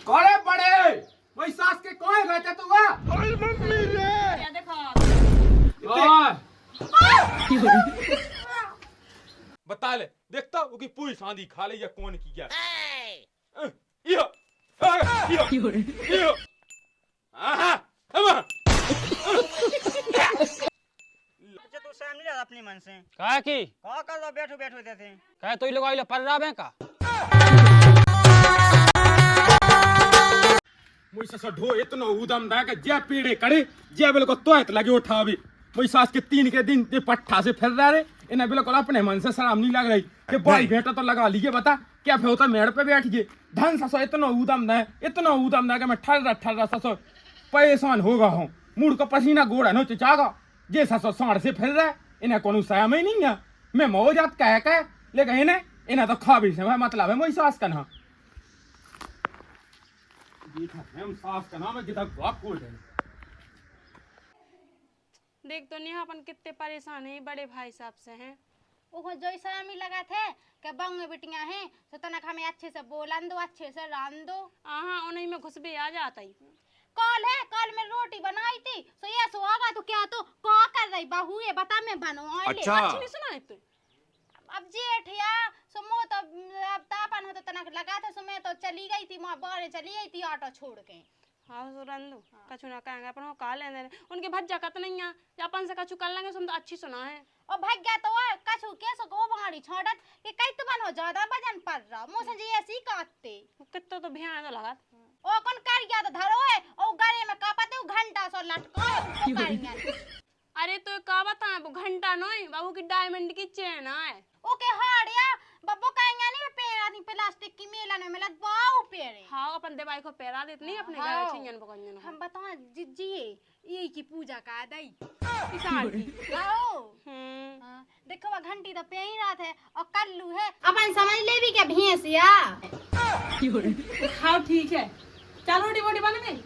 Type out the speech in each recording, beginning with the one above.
करे बड़े वही सास के कोए रहते तू वा ओए मम्मी रे क्या देखो बता ले देखता वो की पूरी शादी खा ली या कौन की क्या यो यो आहा हम अच्छा तू सामने जा अपनी मन से कहा की कहा कर दो बैठो बैठो देते कहे तो लोग आइले पर रहा का मुई से ढो इतना उदम दा के जे पीड़े करे जे बेल को तोयत लगे उठावे मुई सास के 3 के दिन ते पट्ठा से फिर रहा रे इन्हें बिल्कुल अपने मन से शराब नहीं लग रही कि बड़ी भेंटा तो लगा लीजिए बता क्या होता मेड़ पे बैठ गए धन ससो इतना उदम दा कि मैं ठर्रा ससो परेशान होगा हूँ मुड़ को पसीना गोड़ा नो चागा जे ससो साढ़ से फिर रहा इन्हें कोनो साया में नहीं है मैं मौजात कह लेकिन इन्हें तो खा भी से मतलब है मुई सास का ना हम सास का नाम है किधर बाप को देख तो नहीं अपन कितने परेशान हैं बड़े भाई साहब से हैं। ओहो जैसा हमें लगा थे कि बंग बिटियां हैं तो तनक हमें अच्छे से बोलन दो अच्छे से रान दो। हाँ उन्हीं में घुस भी आ जाता ही। कल मैं रोटी बनाई थी तो ये सुहागा तो क्या तो क्या कर रही बहू ये बता मैं बनवा ले। अच्छा नहीं सुना है तू अब जेठिया सुमो तो अब तापन हो तो तनक लगा था सुमे तो चली गई थी मां बाहर चली गई थी ऑटो छोड़ के। हाँ तो रंदू कछु ना कहेंगे अपन का लेने उनके भज्जा कत नहीं है अपन से कछु कर लेंगे सुन तो अच्छी सुना है और भाग गया तो कछु के सो गो बाड़ी छोड़त कि कई तो बन हो ज्यादा वजन पड़ रहा मुंह से जी ऐसी काटते कितना तो भियान तो लगा ओ कौन कर गया तो धरो है ओ गले में कापते घंटा सो लटका है। अरे तो का बता वो घंटा नहीं बाबू की डायमंड की चेन है ओके हाड़िया बब्बो कहेंगे नहीं पेरा नहीं प्लास्टिक की मेला में मिलत बाऊ पेरे। हाँ अपन देवाई को पैरा देत नहीं अपने घर हाँ। छियन बकंजन हम बताओ जिज्जी ये की पूजा का दई किसान की आओ हम्म देखो वो घंटी तो पे ही रात है और कल्लू है अपन समझ ले भी क्या भैंसिया हाँ ठीक है चल रोटी मोटी बन गई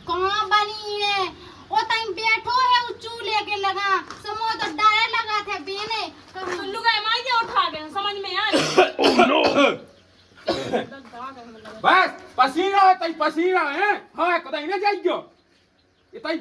कहाँ बनी है ओ टाइम बैठो है उस चूल्हे के लगा समो तो डारे लगा थे बेने उल्लू का माई के उठा गए समझ में आ बस पसीना है तई पसीना है हां कतई न जाइयो ये तई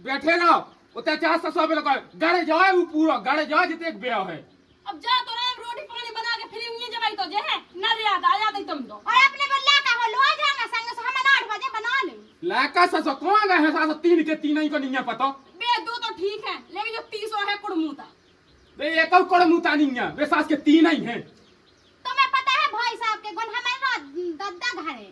बैठे ना ओते 400 बेल को गड़े जाए वो पूरा गड़े जाए जिते एक ब्याह है अब जा तो रहे रोटी पानी बना के फिर ये जबाई तो जे है न याद आ जाती तुम तो और अपने बल्ला का हो लो जाना संग से हम 8 बजे बना ले लाका ससो कौन गए है सास 3 के 3 ही को नहीं पता बे दो तो ठीक है लेकिन जो 300 है कुड़मूता बे एक कोड़ मुता नहीं है वे सास के 3 ही हैं तुम्हें पता है भाई साहब के गुण हमारा दद्दा घरे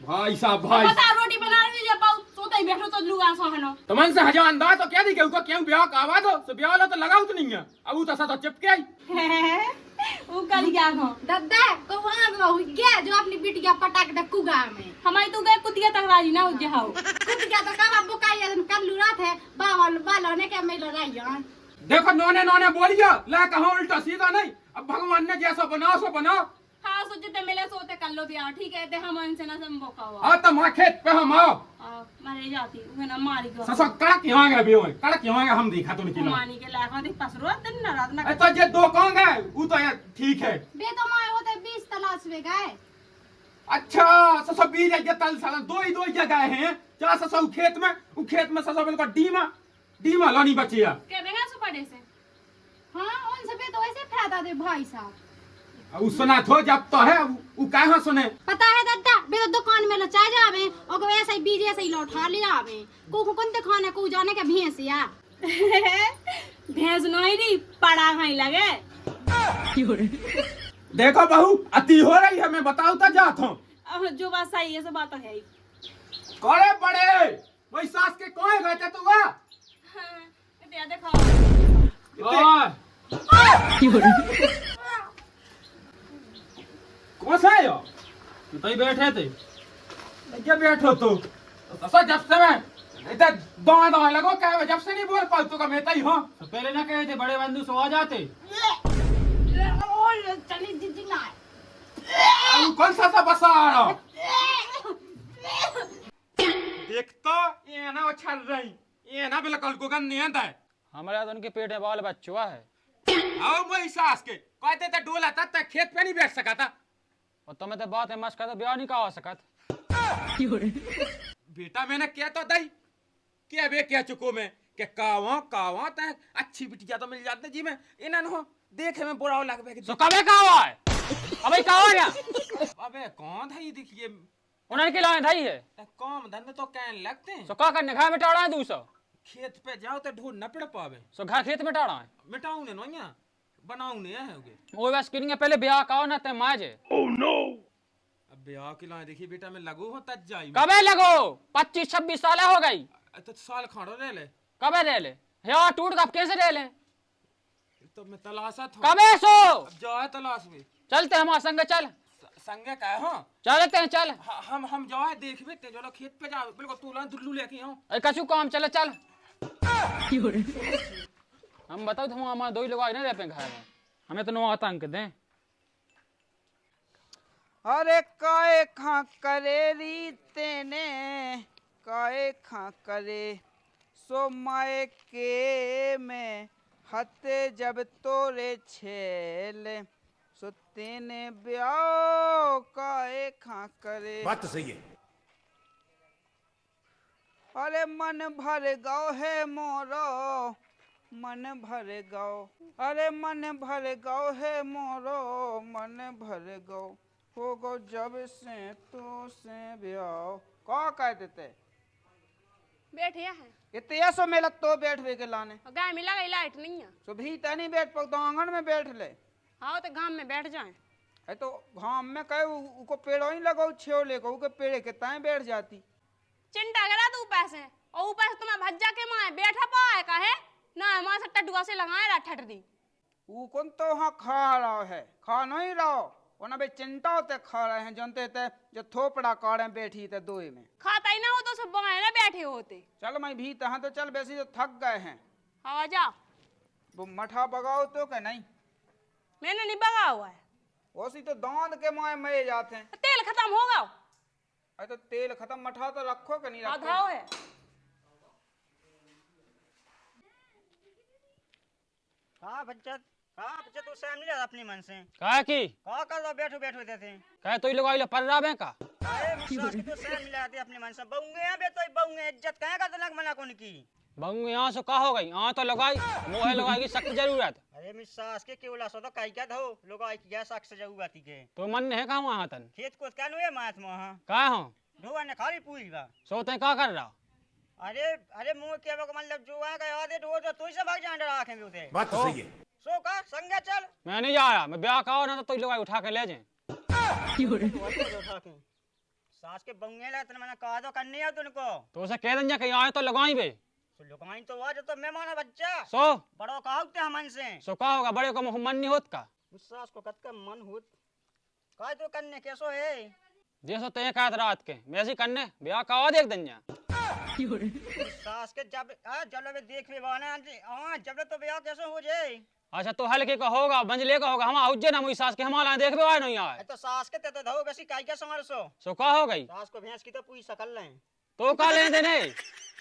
भाई साहब भाई बता रोटी बना रही है पाऊ सोते ही बैठो तो लुगा सो है ना तो मन से हजार अंदाज तो क्या दी के उको क्यों ब्याह का आवाज हो तो ब्याह ला तो लगाऊ तो नहीं है अब वो तो ससो चिपके आई वो कर क्या हो दद्दा को वहां हो गया जो अपनी बिटिया पटक दे कुगा में हमारी तो गए कुतिया तकरारी ना हो जाओ कुछ क्या तो का बाबू का ये कल्लू रात है बावल बालो ने के मेलो रहियो देखो नोने नोने बोलियो ला कहो उल्टा सीधा नहीं अब भगवान ने जैसा बनाओ सो बनाओ हाँ सोचते मिले सोते कर लो बियाह ठीक है ते हम इनसे ना संभोका हुआ आ तो मां खेत पे हम आओ मारे जाती वो ना मारी गो ससो कड़क यहाँ गए भी होए कड़क यहाँ गए हम देखा तो नहीं मानी के लाखों देख पसरो दिन ना रात ना ए तो जे दो कौन गए वो तो यार ठीक है बे तो माय होते 20 तलाश में गए अच्छा ससो बीज है तल साला दो ही जगह हैं जा ससो खेत में ससो बिल्कुल डीमा लानी बचिया के देगा सो पड़े से हां उनसे भी तो ऐसे फायदा दे भाई साहब अब सुना थो जब तो है वो कहां सुने पता है दादा बे तो दुकान में लचा जावे और को ऐसे ही बीज ऐसे ही लौटा ले आवे को कौन ते खाने को जाने के भैंसिया भैंस नहीं री पड़ा खाई लगे देखो बहू अति हो रही है मैं बताऊं तो जात हूं अब जो बात सही है सब बात है ही करे पड़े वही सास के कोए रहते तू वा हां देखो कौन सा है यो तू तो बैठे थे क्या बैठो तू तो जब से मैं इधर दवा लगो क्या जब से नहीं बोल पाऊ तो का मैं ही हूं तो पहले ना कहे थे बड़े बंधु सो आ जाते चली दीदी ना कौन सा बसा रहा देखता ये ना उछल रही ये ना बिल्कुल गुगन नहीं आता है हमारे तो उनके पेट में बाल बच्चुआ है आओ मैं सास के कहते थे डोला तब तक खेत पे नहीं बैठ सका था और तुम्हें तो बात है मस्का तो ब्याह नहीं कहा सकत बेटा मैंने क्या तो दई क्या बे क्या चुको मैं के कावा कावा त अच्छी बिटिया तो मिल जाते जी मैं इनन हो देखे में बुरा लगबे के सो कबे का हुआ है अबे का हो गया अबे कौन था ये देखिए उन्होंने खिलाए धाई है काम धंधे तो कहने लगते हैं सो का करने घर में टाड़ा है 200 खेत पे जाओ तो ढूंढ न पड़ पावे सो घर खेत में टाड़ा है मिटाऊ ने नोया बनाऊ ने है होगे वो बस किनिए पहले ब्याह का हो ना ते माजे अब ब्याह के लाए देखिए बेटा मैं लगू हो तज जाई कबे लगो 25-26 साल हो गई तो साल खाड़ो रह ले कबे रह ले यार टूट कब कैसे रह ले तो मैं तलाशा था कबे सो अब जाए तलाश में चलते हमारे संग चल संगे का हो चलते हैं चल हम जाए देख बेटे चलो खेत पे जाओ बिल्कुल तूला दुल्लू लेके आओ अरे कछु काम चले चल हम बताओ तुम हमारे दो ही लोग आज नहीं रहते घर में हमें तो नो आतंक दें अरे काय खा करे रीते ने काय खा करे सो माए के में हते जब तोरे छेले सो तेने ब्याह काय खा करे। बात तो सही है। अरे मन भर गौ है मोरो मन भर गौ अरे मन भर गौ है मोरो मन भर गौ हो गो जब से तो से ब्याह का कह देते बैठिया है इतने सो मेला तो बैठ वे के लाने और गाय में लगा लाइट नहीं है सो भी तनी बैठ पक तो आंगन में बैठ ले हाँ तो गांव में बैठ जाए है तो घाम में कहे उको पेड़ों ही लगाओ छेव ले को पेड़े के ताए बैठ जाती चिंता करा तू पैसे और ऊपर से तुम्हारा भज्जा के माए बैठा पाए का है ना हमारे से टटुआ से लगाए रहा ठट दी वो कौन तो हाँ खा रहा है खा नहीं रहो उन्हें भाई चिंता होते खा रहे हैं जानते थे जो थोपड़ा काड़े बैठी थे दोई में खाता ही ना हो तो सब बगाए ना बैठे होते चल मैं भी तहाँ तो चल वैसे तो थक गए हैं हाँ जा वो मठा बगाओ तो क्या नहीं मैंने नहीं बगा हुआ है वैसी तो दांत के माए मरे जाते हैं तेल खत्म होगा अरे तो तेल खत्म मठा तो रखो कि नहीं आधा रखो है कहाँ बच्चा तू सामने जा अपनी मन से कहा की कहाँ कर दो बैठो बैठो देते हैं कहे तो ही लोग आई पर रहा का अरे विश्वास की तो सामने लाते अपने मन से बऊंगे हैं बे तो बऊंगे इज्जत कहाँ का तनक मना कौन की बंग यहाँ से का हो गई यहाँ तो लगाई मोहे लगाई की सख्त जरूरत अरे मिसास के केवला सो तो काई क्या धो लोग आई किया साख से जाऊ बाती के तो मन है कहाँ वहाँ तन खेत को क्या नुए माथ में हां कहा हो धोआ ने खाली पूरी बा सोते का कर रहा अरे अरे मुंह के मतलब जो आ गया आधे ढो तो तू से भाग जान रहा आंखें में उते बात तो सही है। सो का संगे चल मैं नहीं जा रहा मैं ब्याह का हो ना तो लोग उठा के ले जाए सास के बंगे ला तने मैंने कहा तो करनी है तुमको तो उसे कह देंगे कहीं आए तो लगाई बे सो लुकाई तो आज तो मैं माना बच्चा सो बड़ो कहावते हमन से सो का होगा बड़े को मन नहीं होत का विश्वास को कत का मन होत काय तो करने कैसो है जैसो ते कहत रात के वैसे करने ब्याह का हो देख देंगे सास के जब जब में देख ले वाना हां जब तो ब्याह कैसे हो जाए अच्छा तो हल्के का होगा बंजले का होगा हम आउजे ना मुई सास के हमारा देख बे नहीं आए तो सास के ते धो बेसी काई क्या संगर सो का हो गई सास को भैंस की तो पूरी सकल ले तो का ले देने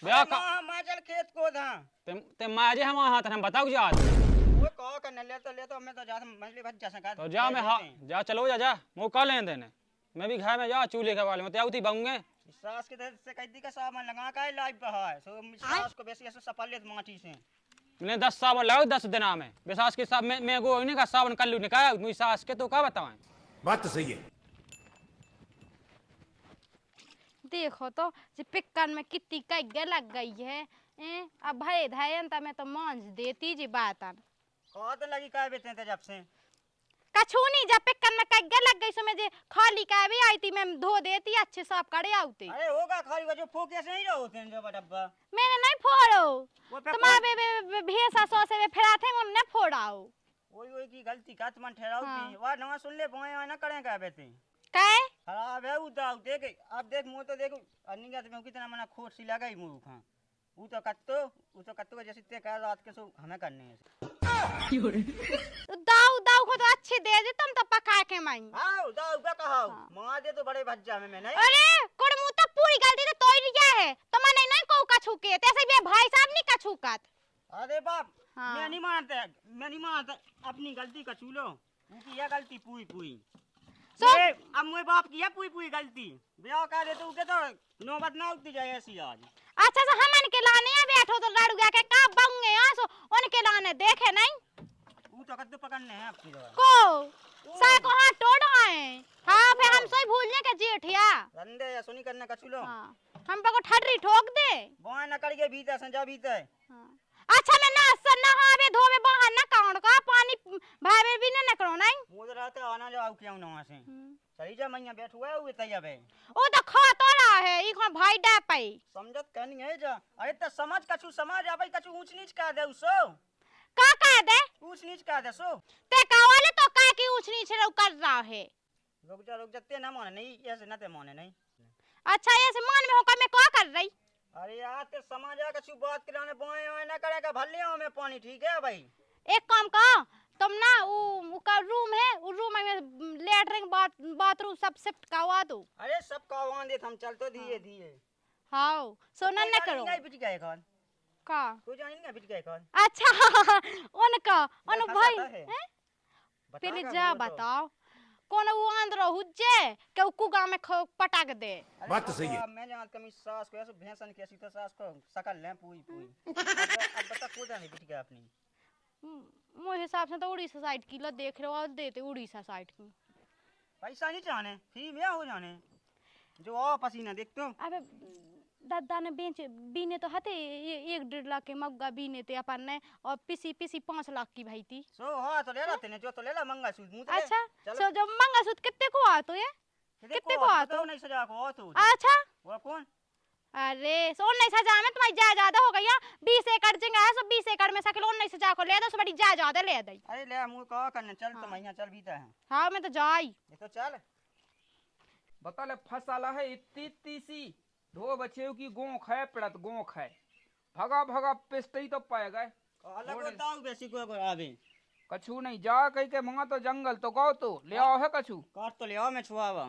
ब्याह का मां चल खेत को धा ते माजे हम हाथ हम बताओ जा वो कहो करने ले तो मैं तो जा मछली भज जा सका तो जा मैं जा चलो जा मौका ले देने मैं भी घर में जा चूल्हे के वाले में त्याऊ थी बंगे सास के से कह दी का सामान लगा का लाइव पे है सो सास को बेसी ऐसे सपालियत माटी से मैंने 10 सावन लगाओ 10 दिन में बेसास के साथ मैं गो इन्हें का सावन कल्लू निकाया मुझे सास के तो क्या बताएं बात तो सही है। देखो तो जे पिक्कन में कितनी कग्गे लग गई है अब भरे धायन ता मैं तो मांझ देती जी बातन कहा तो लगी का बेचने थे जब से कछु नहीं जब पिक्कन में कग्गे लग गई सो मैं जे खाली का भी आई थी मैं धो देती अच्छे साफ करे आउती अरे होगा खाली वो जो फोके से नहीं रहो होते हैं जो डब्बा मैंने नहीं फोड़ो वो पे तुम्हारे भेसा सो से फेराथे उन्होंने फोड़ाओ वही की गलती का तुम ठहराओ की वाह नवा सुन ले बोए ना करें का बेटे काय खराब है उदा देख अब देख मुंह तो देखो अन्नी का तो कितना मना खोट सी लगाई मुंह खा वो तो कत्तो को जैसे ते कह रात के सो हमें करने है दाऊ दाऊ को तो अच्छे दे दे तुम तो पका के माई आओ दाऊ का कहा मां दे तो बड़े भज्जा में मैं नहीं अरे कुड़मू तो पूरी गलती तो तोड़ लिया है तो मैंने नहीं को कछु के तैसे भी भाई साहब नहीं कछु कत अरे बाप हाँ। मैं नहीं मानता अपनी गलती का चूलो उनकी यह गलती पूरी पूरी अब मुझे बाप की है पूरी पूरी गलती ब्याह कर दे तो के तो नौबत ना उठती जाए ऐसी आज। अच्छा से हमन के लाने आ बैठो तो लड़ू गया के का बंगे आसो उनके लाने देखे नहीं वो तो कद्दू पकड़ने हैं आपकी दवा को सा को हाथ तोड़ आए। हाँ फिर हम सोई भूलने के जेठिया। रंदे या सुनी करने का चुलो हाँ हम पे को ठडरी ठोक दे। बोए न कर के भीतर संजा भीतर। हाँ। अच्छा मैं ना नहावे धोवे बाहर ना काउंड का पानी भावे भी ना करो नहीं। मुझे रहते आना जाओ क्यों ना से चली जा मैया बैठ हुआ हुए तैयार है ओ तो खा तो रहा है ई को भाई डा पाई समझत कहनी है जा। अरे तो समझ कछु समाज आवे कछु ऊंच नीच कर दे उसो का कह दे ऊंच नीच कर दे सो ते का वाले तो का की ऊंच नीच कर रहा है। रुक जा ते ना माने नहीं ऐसे ना ते माने नहीं। अच्छा ऐसे मान में होकर मैं क्या कर रही। अरे यार ते समाज आ कछु बात कराने बोए ओए ना करेगा भले में पानी ठीक है भाई। एक काम का तुम ना वो का रूम है वो रूम में लेटरिन बाथरूम सब शिफ्ट करवा दो। अरे सब कहवा दे हम चल तो धीरे धीरे। हाँ सोना न करो नहीं बिट गए खान का तू जानी ना बिट गए खान। अच्छा उनका उन भाई है? हैं? बता पहले का जा वो तो। बताओ कौन वो आंध्र हुज्जे के उकू गांव में पटाक दे। बात तो सही है। मैं जान कमी सास को ऐसे भैंसन कैसी तो सास को सकल ले पूरी पूरी। अब बता कूदा नहीं बिट गया अपनी। मोरे हिसाब से तो उड़ीसा साइड की लो देख रहे हो देते उड़ीसा साइड की। पैसा नहीं चाहने फी में हो जाने जो आ पसीना देख तो। अबे दादा ने बेच बीने तो हते 1-1.5 लाख के मग्गा बीने थे अपन ने और पीसी 5 लाख की भाई थी। सो हाँ तो ले ला तेने जो तो ले ला मंगलसूत्र मुंह ले। अच्छा सो जो मंगलसूत्र कितने को आ तो ये कितने को आ तो नहीं सजा को आ तो। अच्छा वो कौन अरे सोन नहीं सजा में तुम्हारी जायदाद हो गई 20 एकड़ जगह है सो 20 एकड़ में सकल नहीं सजा को ले दो सो बड़ी जायदाद ले दई। अरे ले मुंह का करने चल तो मैया चल भीतर है। हाँ मैं तो जाई ये तो चल बता ले फसाला है इतनी सी दो बच्चे की गोंख है पड़त गोंख है भगा भगा पिस्टई तो पाए गए अलग बताओ बेसी को आवे कछु नहीं जा कहीं के मंगा तो जंगल तो गौ तो ले आओ है कछु काट तो ले आओ मैं छुआवा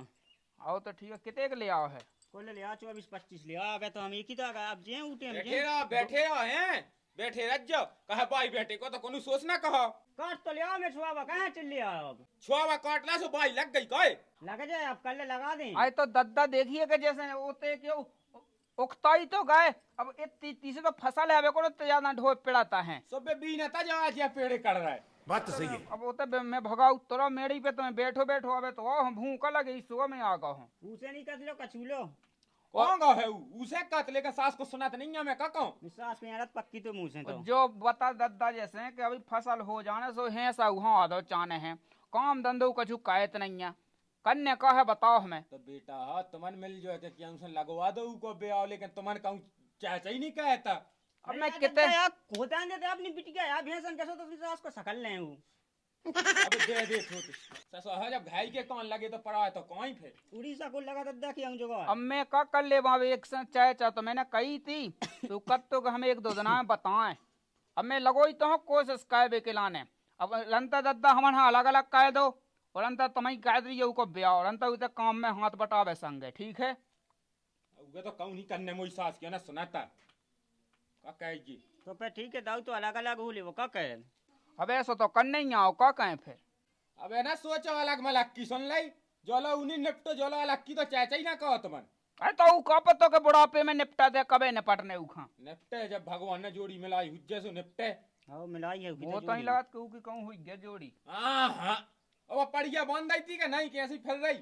आओ तो ठीक है कितने के ले आओ है को ले आ 24-25 ले आ तो हम एक ही तो अब जे उठे हम बैठे रहो हैं बैठे रह जाओ कहा भाई बेटे को तो कोनो सोच ना कहो। काट तो ले आओ मैं छुआवा कहां चल लिया अब छुआवा काटला से भाई लग गई कहे लग जाए अब कल लगा दें। आए तो दद्दा देखिए कि जैसे होते क्यों उखताई तो गए अब इतनी से तो फसल है को तो ज्यादा ढो पिड़ाता है सब बीना था जो आज ये पेड़ कर रहा है। बात तो सही है। अब वो तो मैं भगाऊ तोरा मेड़ी पे तुम्हें बैठो बैठो अबे तो हम भूखा लगे इस सुबह में आ गया हूँ उसे नहीं कट लो कछूलो कौन गा है उसे कतले का सास को सुना तो नहीं है मैं का कहूं विश्वास पे यार पक्की तो मुंह से तो जो बता दद्दा जैसे कि अभी फसल हो जाने सो है सा वहाँ आदो चाने हैं काम धंधो कछु कायत नहीं है कन्या का है बताओ हमें तो बेटा हाँ तुमन मिल जो है कि हमसे लगवा दो को ब्याह लेकिन तुमन कहूं चाचा ही नहीं कहता। अब मैं कितने होता देते अपनी बिटिया यार भैंसन कैसे तो विश्वास को सकल ले हूं अब दे दे छोटे ससुर जब घाई के कौन लगे तो पड़ा है तो कौन फिर उड़ीसा को लगा दद्दा की हम जो अब मैं का कर ले वहाँ एक चाय चाह तो मैंने कही थी तो कब तो हमें 1-2 दिन में बताएं अब मैं लगो ही तो कोशिश कह बे के लाने अब रंता दद्दा हम अलग अलग कह दो और अंतर तुम्हें कह दी को ब्याह और अंतर उसे काम में हाथ बटावे संगे ठीक है वो तो कहूं नहीं करने मोई सास के ना सुनाता का कहेगी तो फिर ठीक है दाऊ तो अलग अलग हो ले वो का कहे अब ऐसा तो कर नहीं आओ का कहें फिर अब है ना सोचो अलग मलक की सुन लाई जोलो उन्हीं निपटो जोलो अलग की तो चाचा ही ना कहो तुमन अरे तो का पतो के बुढ़ापे में निपटा दे कबे निपटने उखा निपटे जब भगवान ने जोड़ी मिलाई हुज्जे से निपटे हां मिलाई है वो तो ही लगा कि कहूं हुई गे जोड़ी हां अब पड़िया बंद आई थी कि नहीं कैसी फिर रही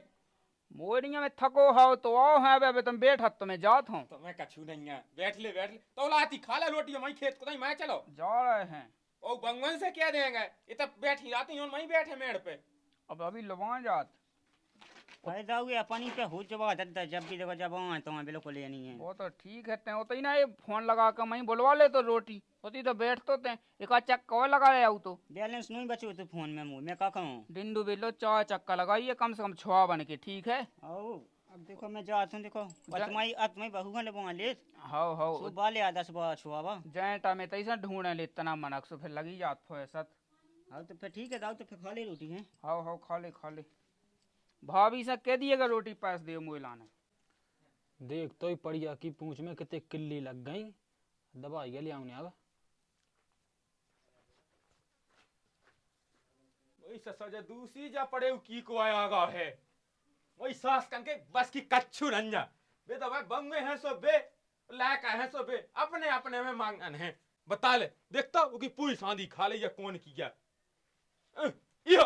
मोरिया में थको हो तो आओ है अबे तुम बैठत तो मैं जात हूं तो मैं कछु नहीं है बैठ ले तो लाती खा ले रोटी मैं खेत को नहीं मैं चलो जा रहे हैं ओ बंगवन से क्या देंगे ये तो बैठी जाती हूं मैं बैठे मेड़ पे अब अभी लवा जात फायदा हुआ पानी पे हो जवा दद्दा जब भी देखो जब आए तो बिल्कुल ये नहीं है वो तो ठीक है ते होता ही ना ये फोन लगा कर मैं बुलवा ले तो रोटी होती तो बैठ तो ते एक चक कवर लगा ले आऊ तो बैलेंस नहीं बचे तो फोन में मुंह मैं का कहूं डिंडू बिल्लो 4 चक्का लगाइए कम से कम 6 बन के ठीक है आओ अब देखो मैं जाता हूं देखो अतमई बहू ने बोला ले हाउ हाउ सुबह ले 10 बजे छुआवा जैटा में तैसा ढूंढे ले इतना मनक सो फिर लगी जात फैसत हां तो फिर ठीक है दाऊ तो फिर खा ले रोटी है हाउ हाउ खा ले भाभी से कह दिएगा रोटी पास दियो मुझे लाने देख तो ही पड़िया की पूंछ में कितने किल्ली लग गई दबाई गया लिया अब वही ससुर दूसरी जा पड़े की को आया गा है वही सास कंके बस की कच्छु रंजा बे तो भाई बंगे हैं सो बे लायक है सो बे अपने अपने में मांगन है बता ले देखता उसकी पूरी शादी खा ली या कौन की क्या यो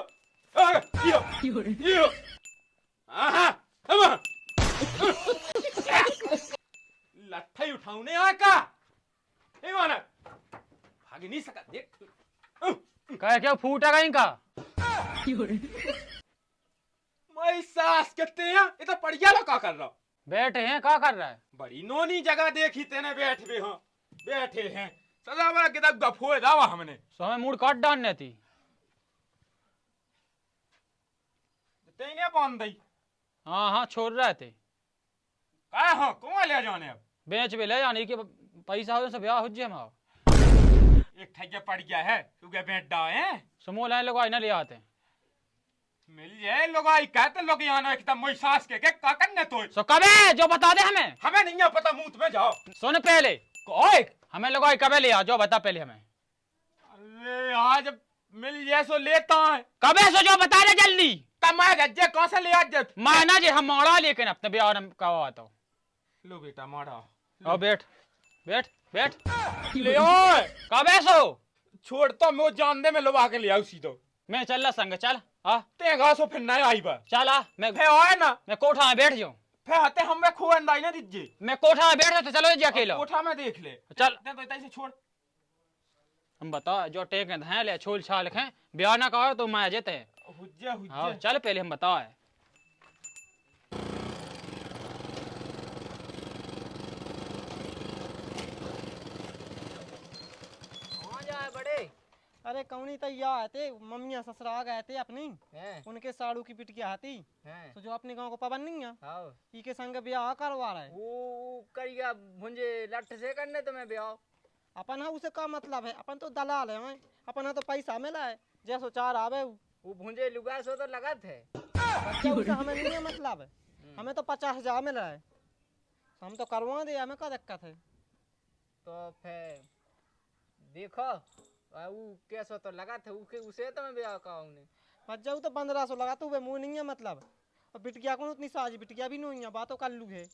यो आहा हम लट्ठा ही उठाऊने आका हे माना भाग नहीं सका देख कह क्या फूटा कहीं का मैं सास कहते हैं ये तो पड़िया लो का कर रहा बैठे हैं क्या कर रहा है? बड़ी नोनी जगह देखी तेने बैठे हो बैठे हैं सदा बड़ा किताब गफोए दावा हमने सो हमें मूड काट डालने थी। तेने बांध दई हाँ हाँ छोड़ रहे थे। का हो कौन ले जाने अब बेच भी ले जाने की पैसा हो से ब्याह हो जे हम एक ठगे पड़ गया है तू क्या बैठा है समूह लाए लोग आई ना ले आते हैं। मिल जाए लोग आई कहते लोग यहाँ ना एकदम मोई सास के का करने तो सो कबे जो बता दे हमें नहीं है पता मुंह में जाओ सुन पहले ओए हमें लोग आई कबे ले आ जो बता पहले हमें अरे आज मिल जाए सो लेता है कबे सो जो बता दे जल्दी मैं गज्जे कौन से ले आज माना जी हम मोड़ा लेकिन अपने ब्याह का आता लो बेटा मारा आओ बैठ बैठ बैठ ले ओए कबे सो छोड़ तो मैं जान दे मैं लोग के ले आऊ सीधो मैं चल संग चल आ ते घासो फिर नहीं आई बा चल आ मैं फे आए ना मैं कोठा में बैठ जाऊं फे हते हम में खो अंदाई ना दीजिए मैं कोठा में बैठ तो चलो जी अकेला कोठा में देख ले चल ते तो ऐसे छोड़ हम बता जो टेक हैं ले छोल छाल हैं ब्याह ना कहो तो मैं जेते हुज्जे हाँ हुज्जे चल पहले हम बताओ है कहाँ जाए बड़े? अरे कौनी तो यहाँ आए थे मम्मिया ससुरा गए थे अपनी हैं उनके साड़ू की पिटिया आती हैं तो जो अपने गांव को पाबंद नहीं है हाँ ई के संग ब्याह करवा रहा है वो करिया भुंजे लठ से करने तुम्हें ब्याह अपन है उसे का मतलब है अपन तो दलाल है अपन है तो पैसा मिला है जैसो चार आवे उ। वो भुंजे लुगा सो तो लगा थे बच्चा उसे हमें नहीं है मतलब है हमें तो 50,000 मिल रहा है हम तो करवा दे हमें क्या दिक्कत है तो फिर देखो वो कैसो तो लगा थे उके उसे तो मैं ब्याह का उन्हें बच्चा तो 1500 लगा तो वे मुँह नहीं है मतलब और बिटिया को उतनी साज बिटिया भी नहीं है बातों कर लू है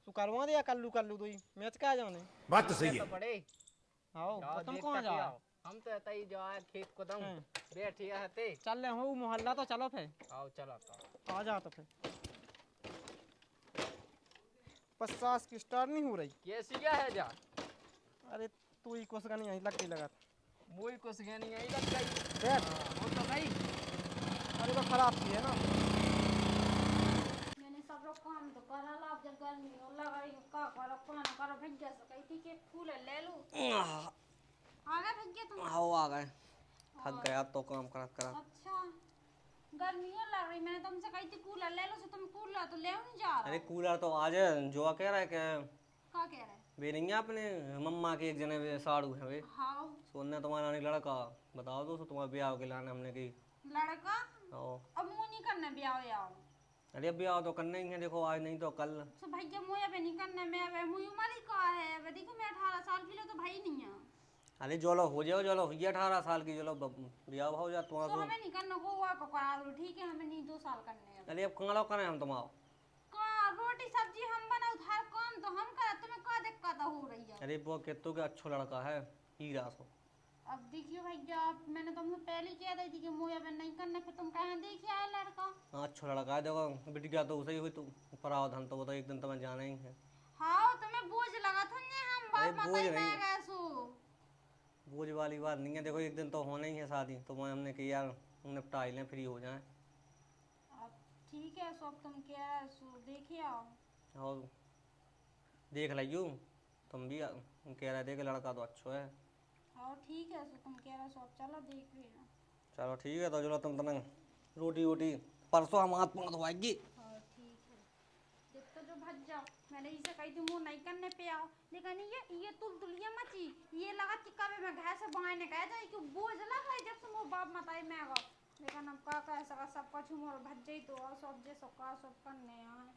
तू करवा दे कर लू दो मैच क्या जाने बात तो सही तो है पड़े आओ जाओ तुम देख कहाँ तक जाओ आओ। हम तो तई जो आए खेत को दम बैठिया हते चल रहे हो मोहल्ला तो चलो फिर आओ चलो तो आ जा तो फिर 50 की स्टार नहीं हो रही कैसी क्या है जा अरे तू ही कुछ का नहीं लग गई लगा मोई कुछ नहीं आई लग गई देख वो तो गई अरे वो खराब थी है ना मैंने सब लोग काम तो करा ला जब गर्मी हो लगाई का करो कौन करो भैया से कही थी कि फूल ले लो आ गए भैया तुम आओ आ गए थक गया तो काम करा अच्छा गर्मी हो लग रही मैंने तुमसे कही थी कूलर ले लो तो तुम कूलर तो ले नहीं जा रहे अरे कूलर तो आज जो कह रहा है कि का कह रहे वे नहीं है अपने मम्मा के एक जने वे साड़ू है वे हाँ सोने तुम्हारा नहीं लड़का बताओ तो तुम्हारे ब्याह के लाने हमने की लड़का आओ अब मुँह नहीं करना ब्याह याओ अरे ब्याह तो करना ही है देखो आज नहीं तो कल तो भैया मुँह पे नहीं करना मैं अब मुँह उम्र ही का है अब देखो मैं 18 साल की लो तो भाई नहीं है अरे जोलो हो जाओ जोलो ये 18 साल की जोलो ब्याह हो जा तो तुम्हारा हमें नहीं करना गोवा को करा लो ठीक है हमें नहीं 2 साल करने अब अरे अब कहाँ लो करें हम तुम्हारा का रोटी सब्जी हम बनाओ हर काम तो हम कर तुम्हें का दिक्कत हो रही है अरे वो कहते हो कि अच्छा लड़का है हीरा सो अब देखियो भैया मैंने तुमसे पहले ही कह दी थी कि मुझे अब नहीं करना फिर तुम कहाँ देखिए आए लड़का हाँ अच्छा लड़का है देखो बिटिया तो उसे ही हुई तू परावधान तो वो तो एक दिन तुम्हें जाना ही है हाँ तुम्हें बोझ लगा था ने हम अरे बाप बोझ माता नहीं। में गए सो बोझ वाली बात नहीं है देखो एक दिन तो होना ही है शादी तो मैं हमने कि यार निपटा ही लें फ्री हो जाए अब ठीक है सो अब तुम क्या है सो देखिए आओ और देख लियो तुम भी कह रहे थे कि लड़का तो अच्छा है और ठीक है सो तुम कह रहे सो अब चलो देख लेना चलो ठीक है तो चलो तुम तने रोटी वोटी परसों हम हाथ पाँव धोएगी और ठीक है जब तो जो भज जाओ मैंने इसे कही थी मुँह नहीं करने पे आओ लेकिन ये तुलिया मची ये लगा कि कभी मैं घर से बाहर ने कह जाए कि बोझ लगा जब से वो बाप मताई में आगा लेकिन अब का कह सका सब कछु मोर भज जाई तो सब जे सब का सब करने आए